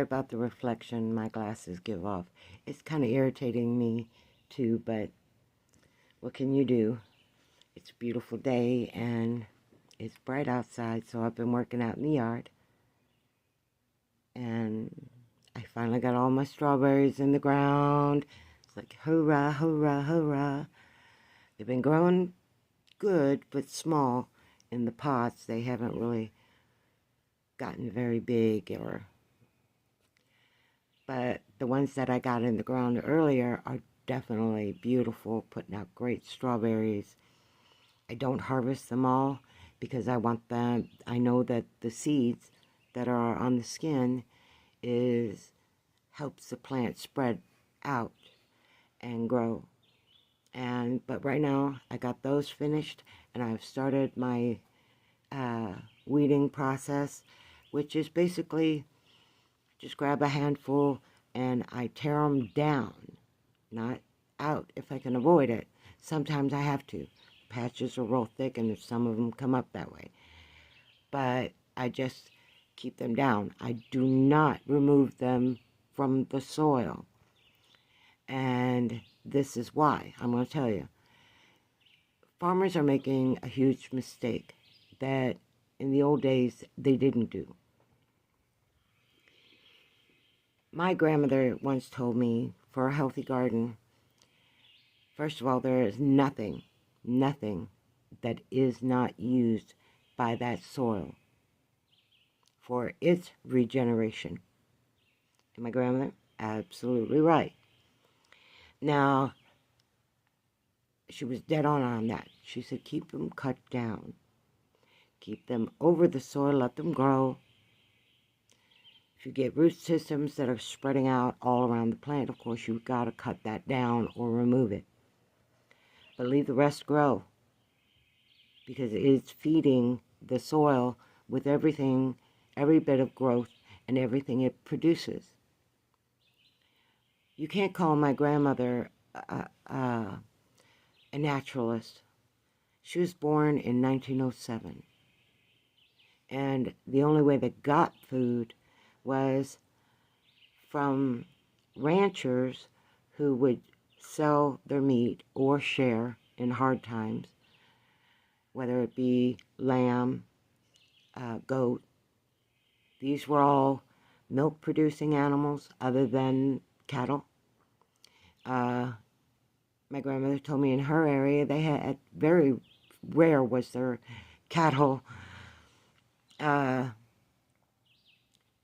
about the reflection my glasses give off. It's kind of irritating me too, but what can you do? It's a beautiful day and it's bright outside, so I've been working out in the yard. And I finally got all my strawberries in the ground. It's like, hurrah, hurrah, hurrah. They've been growing good, but small in the pots. They haven't really gotten very big, but the ones that I got in the ground earlier are definitely beautiful, putting out great strawberries. I don't harvest them all because I want them, I know that the seeds that are on the skin helps the plant spread out and grow. But right now I got those finished, and I've started my weeding process, which is basically just grab a handful and I tear them down, not out if I can avoid it. Sometimes I have to. Patches are real thick and some of them come up that way. But I just keep them down. I do not remove them from the soil. And this is why. I'm going to tell you. Farmers are making a huge mistake that in the old days they didn't do. My grandmother once told me, for a healthy garden, first of all, there is nothing that is not used by that soil for its regeneration. And my grandmother, absolutely right. Now, she was dead on that. She said, keep them cut down. Keep them over the soil, let them grow. If you get root systems that are spreading out all around the plant, of course, you've got to cut that down or remove it. But leave the rest grow, because it is feeding the soil with everything, every bit of growth and everything it produces. You can't call my grandmother a naturalist. She was born in 1907. And the only way they got food was from ranchers who would sell their meat or share in hard times, whether it be lamb, goat. These were all milk-producing animals other than cattle. My grandmother told me in her area they had, very rare was there cattle,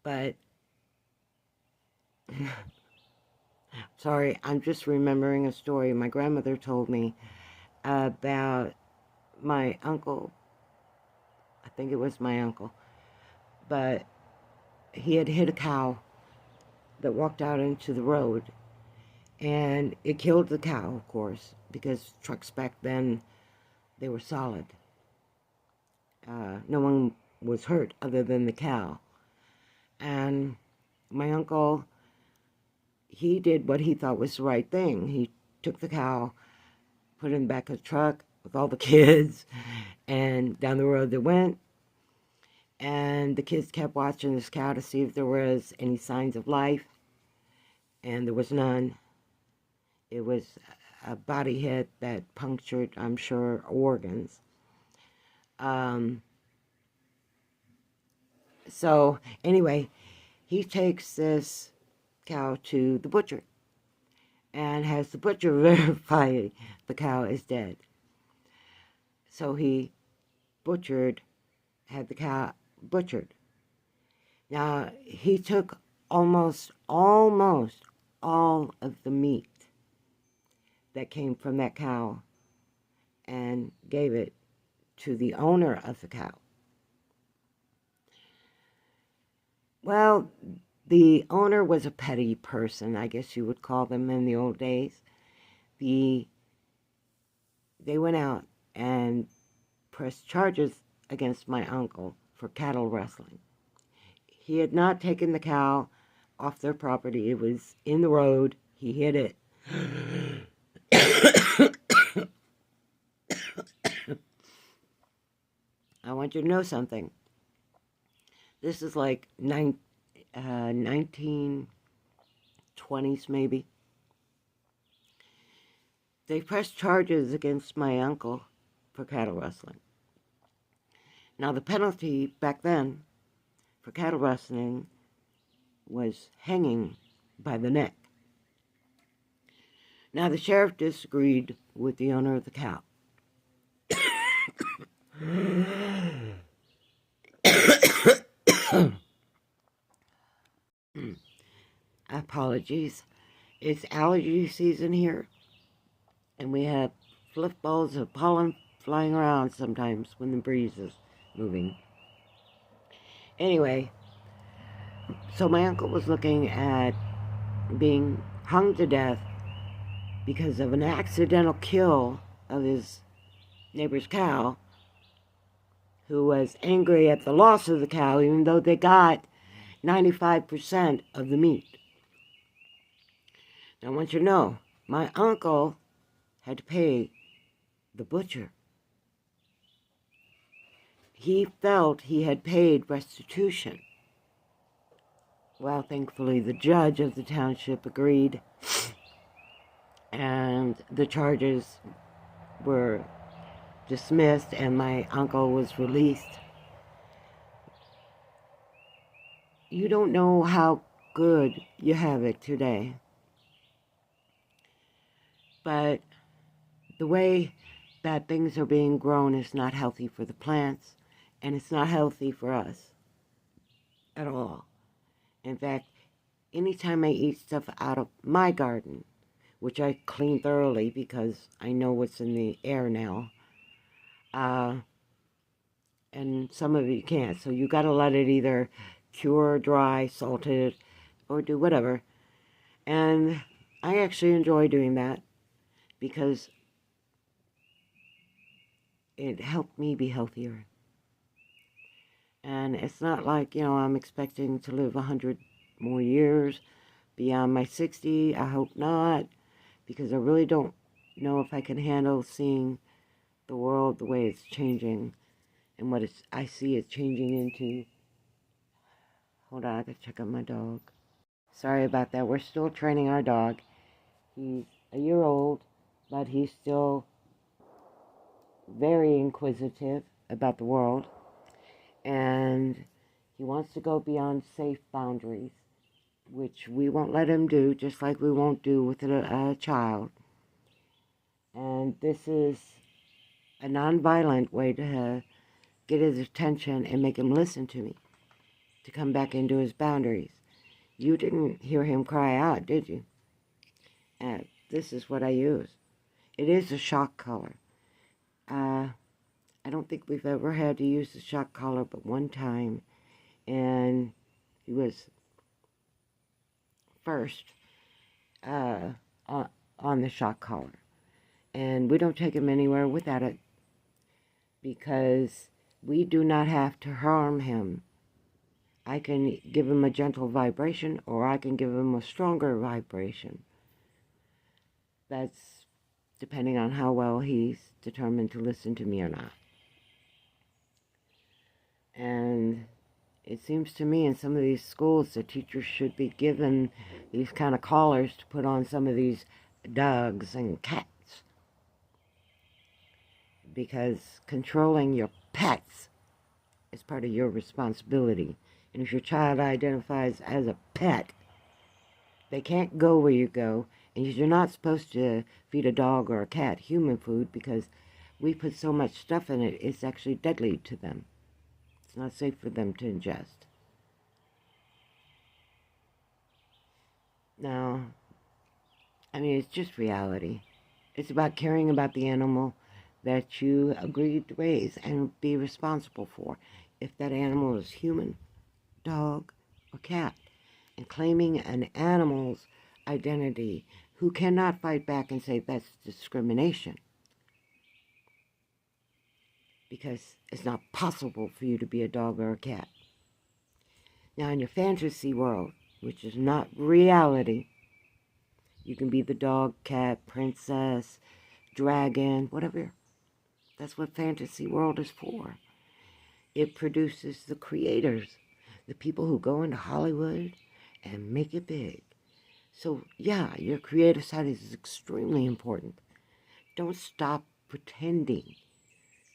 but sorry, I'm just remembering a story my grandmother told me about my uncle. I think it was my uncle, but he had hit a cow that walked out into the road, and it killed the cow, of course, because trucks back then, they were solid. No one was hurt other than the cow. And my uncle, he did what he thought was the right thing. He took the cow, put it in the back of the truck with all the kids, and down the road they went. And the kids kept watching this cow to see if there was any signs of life, and there was none. It was a body hit that punctured, I'm sure, organs. So anyway, he takes this cow to the butcher and has the butcher verify the cow is dead. So he had the cow butchered. Now, he took almost all of the meat that came from that cow and gave it to the owner of the cow. Well, the owner was a petty person, I guess you would call them in the old days. They went out and pressed charges against my uncle for cattle rustling. He had not taken the cow off their property. It was in the road. He hit it. I want you to know something. This is like 1920s maybe. They pressed charges against my uncle for cattle rustling. Now, the penalty back then for cattle rustling was hanging by the neck. Now, the sheriff disagreed with the owner of the cow. Apologies. It's allergy season here, and we have fluff balls of pollen flying around sometimes when the breeze is moving. Anyway, so my uncle was looking at being hung to death because of an accidental kill of his neighbor's cow, who was angry at the loss of the cow, even though they got 95% of the meat. Now, I want you to know, my uncle had to pay the butcher. He felt he had paid restitution. Well, thankfully, the judge of the township agreed, and the charges were dismissed, and my uncle was released. You don't know how good you have it today, but the way that things are being grown is not healthy for the plants, and it's not healthy for us at all. In fact, anytime I eat stuff out of my garden, which I clean thoroughly because I know what's in the air now, and some of it you can't, so you got to let it either cure, dry, salted, or do whatever. And I actually enjoy doing that because it helped me be healthier. And it's not like, I'm expecting to live 100 more years beyond my 60. I hope not, because I really don't know if I can handle seeing the world the way it's changing and what I see it changing into. Hold on, I gotta check on my dog. Sorry about that. We're still training our dog. He's a year old, but he's still very inquisitive about the world. And he wants to go beyond safe boundaries, which we won't let him do, just like we won't do with a child. And this is a nonviolent way to get his attention and make him listen to me, to come back into his boundaries. You didn't hear him cry out, did you? And this is what I use. It is a shock collar. I don't think we've ever had to use the shock collar but one time, and he was first on the shock collar. And we don't take him anywhere without it because we do not have to harm him. I can give him a gentle vibration, or I can give him a stronger vibration. That's depending on how well he's determined to listen to me or not. And it seems to me in some of these schools, the teachers should be given these kind of collars to put on some of these dogs and cats. Because controlling your pets is part of your responsibility. And if your child identifies as a pet, they can't go where you go. And you're not supposed to feed a dog or a cat human food because we put so much stuff in it, it's actually deadly to them. It's not safe for them to ingest. Now, it's just reality. It's about caring about the animal that you agreed to raise and be responsible for. If that animal is human, dog, or cat, and claiming an animal's identity, who cannot fight back and say that's discrimination. Because it's not possible for you to be a dog or a cat. Now, in your fantasy world, which is not reality, you can be the dog, cat, princess, dragon, whatever. That's what fantasy world is for. It produces the creators. the people who go into Hollywood and make it big. So, yeah, your creative side is extremely important. Don't stop pretending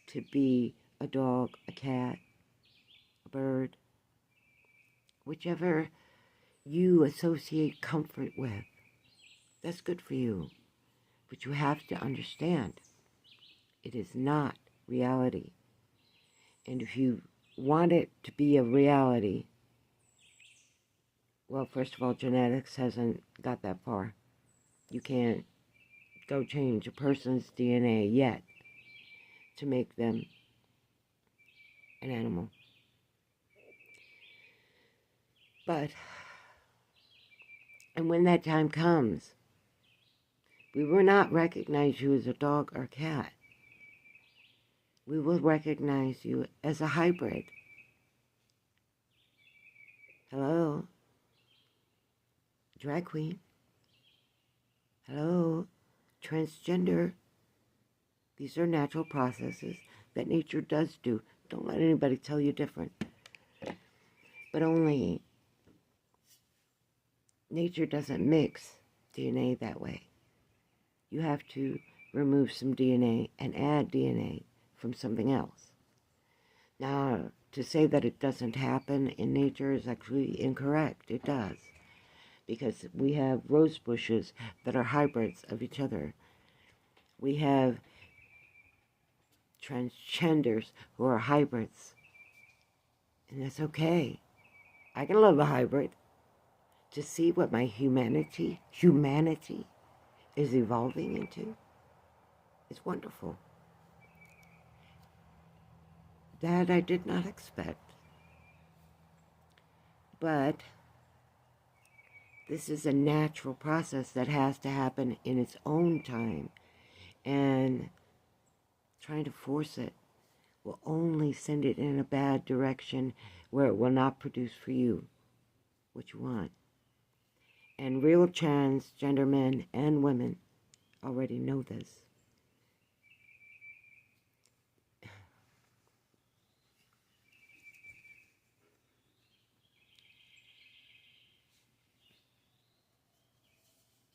to be a dog, a cat, a bird, whichever you associate comfort with. That's good for you. But you have to understand, it is not reality. And if you want it to be a reality, well, first of all, genetics hasn't got that far. You can't go change a person's DNA yet to make them an animal. But, and when that time comes, we will not recognize you as a dog or cat. We will recognize you as a hybrid. Hello? Drag queen? Hello? Transgender? These are natural processes that nature does do. Don't let anybody tell you different. But only nature doesn't mix DNA that way. You have to remove some DNA and add DNA from something else. Now, to say that it doesn't happen in nature is actually incorrect. It does. Because we have rose bushes that are hybrids of each other. We have transgenders who are hybrids. And that's okay. I can love a hybrid. To see what my humanity is evolving into is wonderful. That I did not expect. But this is a natural process that has to happen in its own time. And trying to force it will only send it in a bad direction where it will not produce for you what you want. And real transgender men and women already know this.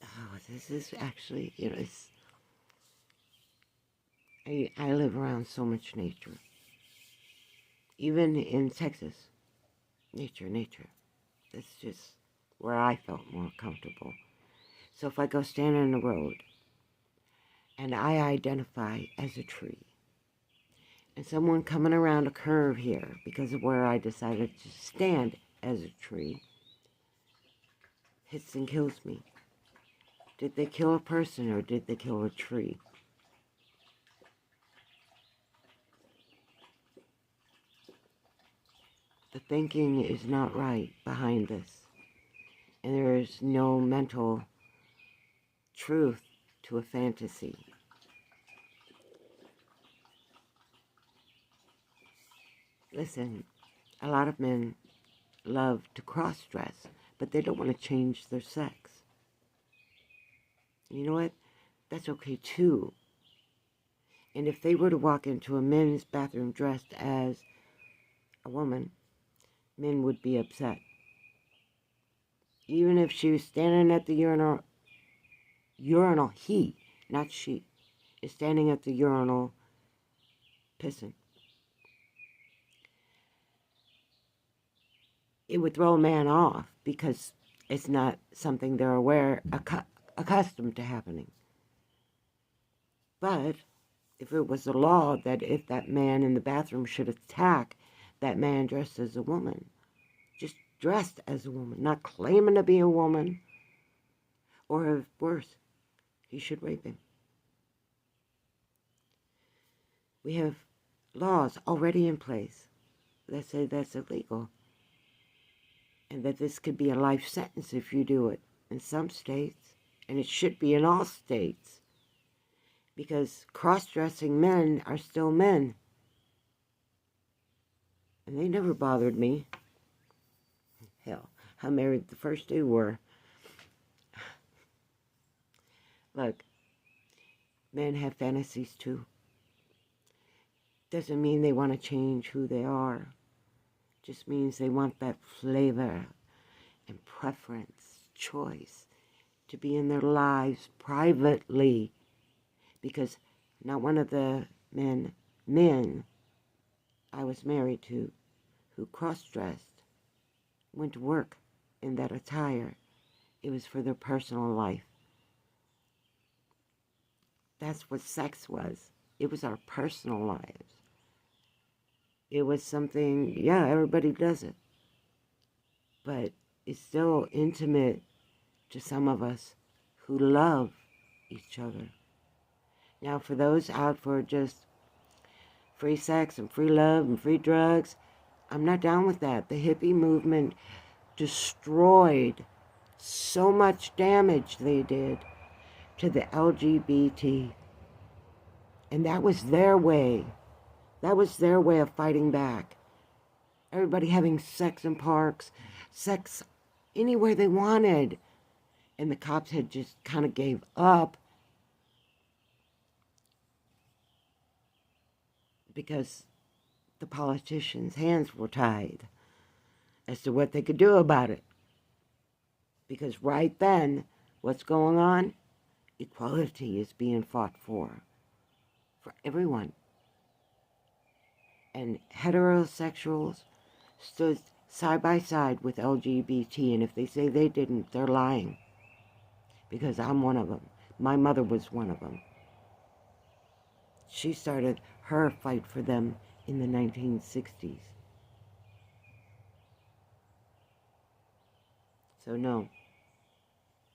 Oh, this is actually, I live around so much nature. Even in Texas, nature. That's just where I felt more comfortable. So if I go stand on the road and I identify as a tree, and someone coming around a curve here because of where I decided to stand as a tree hits and kills me. Did they kill a person or did they kill a tree? The thinking is not right behind this. And there is no mental truth to a fantasy. Listen, a lot of men love to cross-dress, but they don't want to change their sex. You know what? That's okay too. And if they were to walk into a men's bathroom dressed as a woman, men would be upset. Even if she was standing at the urinal, he, not she, is standing at the urinal pissing. It would throw a man off because it's not something they're accustomed to happening. But if it was a law that if that man in the bathroom should attack that man dressed as a woman, just dressed as a woman, not claiming to be a woman, or if worse, he should rape him. We have laws already in place that say that's illegal, and that this could be a life sentence if you do it in some states, and it should be in all states, because cross-dressing men are still men, and they never bothered me. Hell, I married the first two were. Look, men have fantasies too. Doesn't mean they want to change who they are. Just means they want that flavor and preference, choice, to be in their lives privately. Because not one of the men I was married to who cross-dressed went to work in that attire. It was for their personal life. That's what sex was. It was our personal lives. It was something, yeah, everybody does it. But it's still intimate to some of us who love each other. Now, for those out for just free sex and free love and free drugs, I'm not down with that. The hippie movement destroyed so much damage they did to the LGBT. And that was their way. That was their way of fighting back. Everybody having sex in parks, sex anywhere they wanted. And the cops had just kind of gave up because the politicians' hands were tied as to what they could do about it. Because right then, what's going on? Equality is being fought for everyone. And heterosexuals stood side by side with LGBT, and if they say they didn't, they're lying. Because I'm one of them. My mother was one of them. She started her fight for them in the 1960s. So no,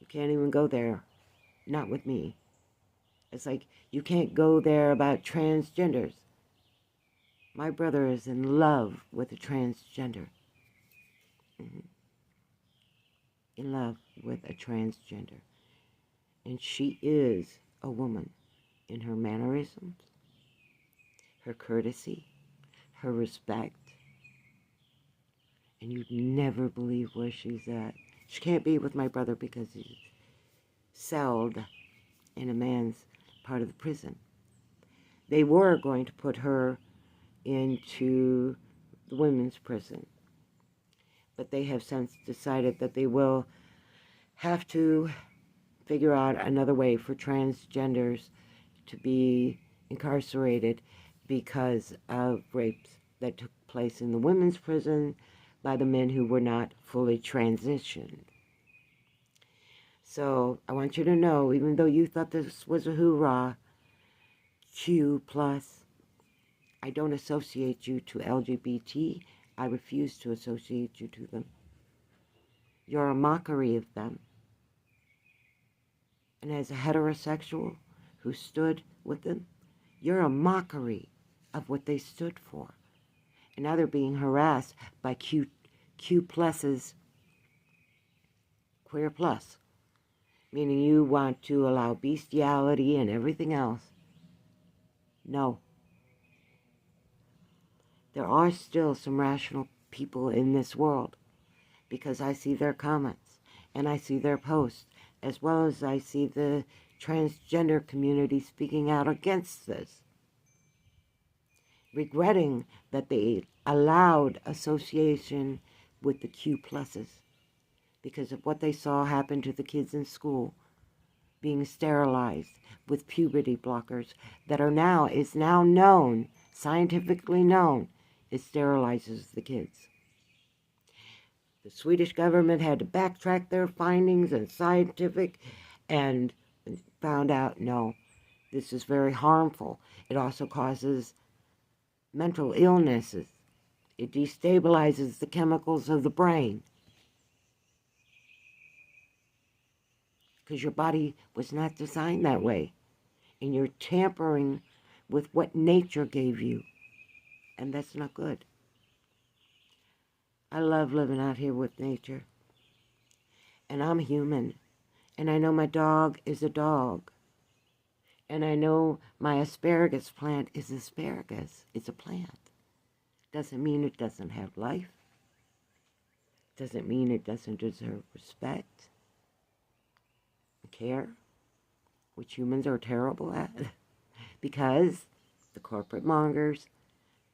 you can't even go there. Not with me. It's like you can't go there about transgenders. My brother is in love with a transgender. Mm-hmm. In love with a transgender. And she is a woman in her mannerisms, her courtesy, her respect. And you'd never believe where she's at. She can't be with my brother because he's celled in a man's part of the prison. They were going to put her into the women's prison. But they have since decided that they will have to figure out another way for transgenders to be incarcerated because of rapes that took place in the women's prison by the men who were not fully transitioned. So I want you to know, even though you thought this was a hoorah, Q+, I don't associate you to LGBT. I refuse to associate you to them. You're a mockery of them. And as a heterosexual who stood with them, you're a mockery of what they stood for. And now they're being harassed by Q pluses, queer plus, meaning you want to allow bestiality and everything else. No. There are still some rational people in this world because I see their comments and I see their posts, as well as I see the transgender community speaking out against this, regretting that they allowed association with the Q pluses because of what they saw happen to the kids in school, being sterilized with puberty blockers that is now known, scientifically known, it sterilizes the kids. The Swedish government had to backtrack their findings and scientific and found out, no, this is very harmful. It also causes mental illnesses. It destabilizes the chemicals of the brain. Because your body was not designed that way. And you're tampering with what nature gave you. And that's not good. I love living out here with nature. And I'm human. And I know my dog is a dog. And I know my asparagus plant is asparagus. It's a plant. Doesn't mean it doesn't have life. Doesn't mean it doesn't deserve respect, care, which humans are terrible at. Because the corporate mongers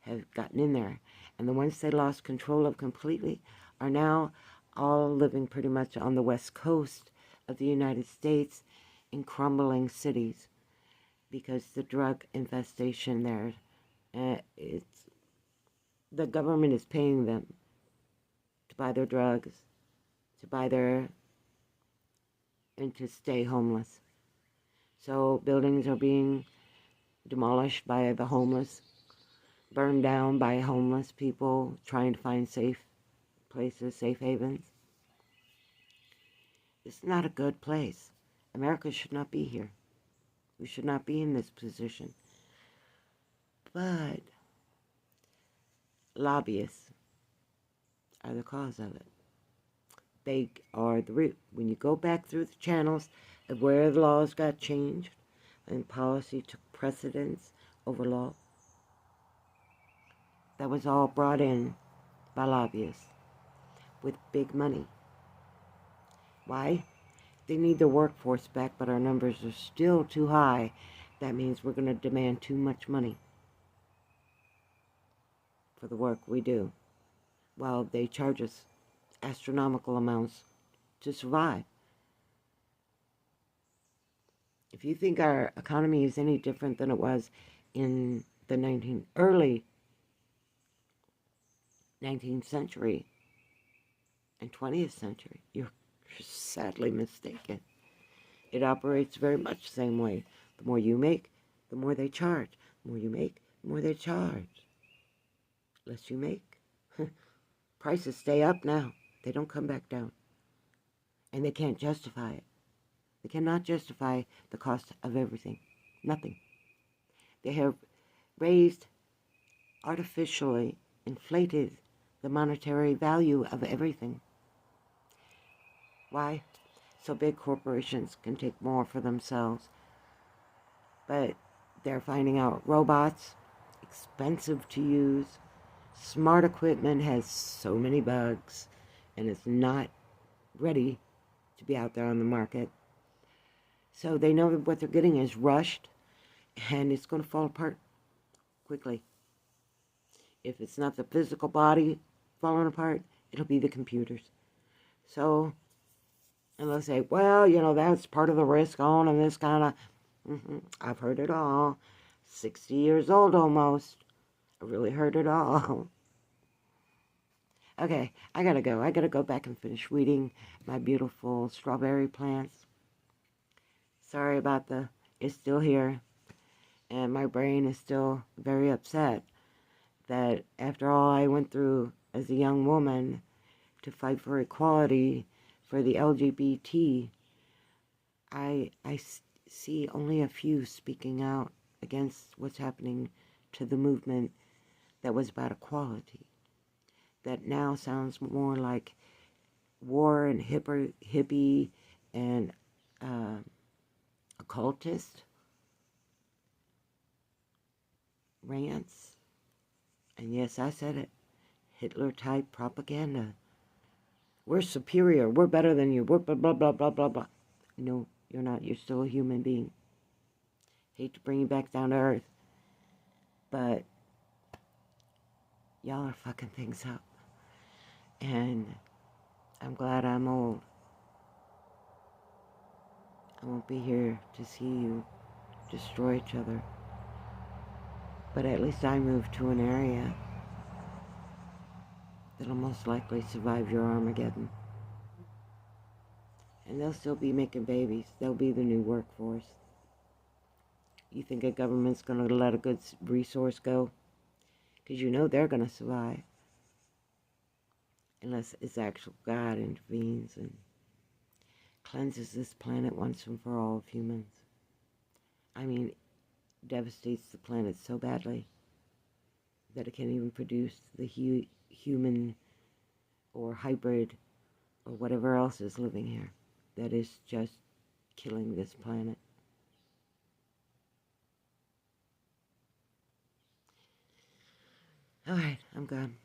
have gotten in there. And the ones they lost control of completely are now all living pretty much on the west coast of the United States in crumbling cities because the drug infestation there, it's the government is paying them to buy their drugs, to buy their, and to stay homeless. So buildings are being demolished by the homeless, burned down by homeless people trying to find safe places, safe havens. It's not a good place. America should not be here. We should not be in this position. But lobbyists are the cause of it. They are the root. When you go back through the channels of where the laws got changed and policy took precedence over law, that was all brought in by lobbyists with big money. Why? They need their workforce back, but our numbers are still too high. That means we're going to demand too much money for the work we do, while they charge us astronomical amounts to survive. If you think our economy is any different than it was in the early 19th century and 20th century, you're sadly mistaken. It operates very much the same way. The more you make, the more they charge. The more you make, the more they charge. Less you make. Prices stay up now. They don't come back down. And they can't justify it. They cannot justify the cost of everything. Nothing. They have raised, artificially inflated the monetary value of everything. Why? So big corporations can take more for themselves. But they're finding out robots, expensive to use. Smart equipment has so many bugs, and it's not ready to be out there on the market. So they know that what they're getting is rushed, and it's going to fall apart quickly. If it's not the physical body falling apart, it'll be the computers. So, and they'll say, well, you know, that's part of the risk on and this kind of, I've heard it all. 60 years old almost. I really heard it all. Okay, I gotta go. I gotta go back and finish weeding my beautiful strawberry plants. Sorry about it's still here. And my brain is still very upset that after all I went through as a young woman to fight for equality for the LGBT, I see only a few speaking out against what's happening to the movement that was about equality. That now sounds more like war and hippie and occultist rants. And yes, I said it. Hitler-type propaganda. We're superior. We're better than you. We're blah, blah, blah, blah, blah, blah. No, you're not. You're still a human being. Hate to bring you back down to earth. But y'all are fucking things up. And I'm glad I'm old. I won't be here to see you destroy each other. But at least I moved to an area that'll most likely survive your Armageddon. And they'll still be making babies. They'll be the new workforce. You think a government's going to let a good resource go? Because you know they're going to survive. Unless it's actual God intervenes and cleanses this planet once and for all of humans. I mean, devastates the planet so badly that it can't even produce the human or hybrid or whatever else is living here. That is just killing this planet. All right, I'm gone.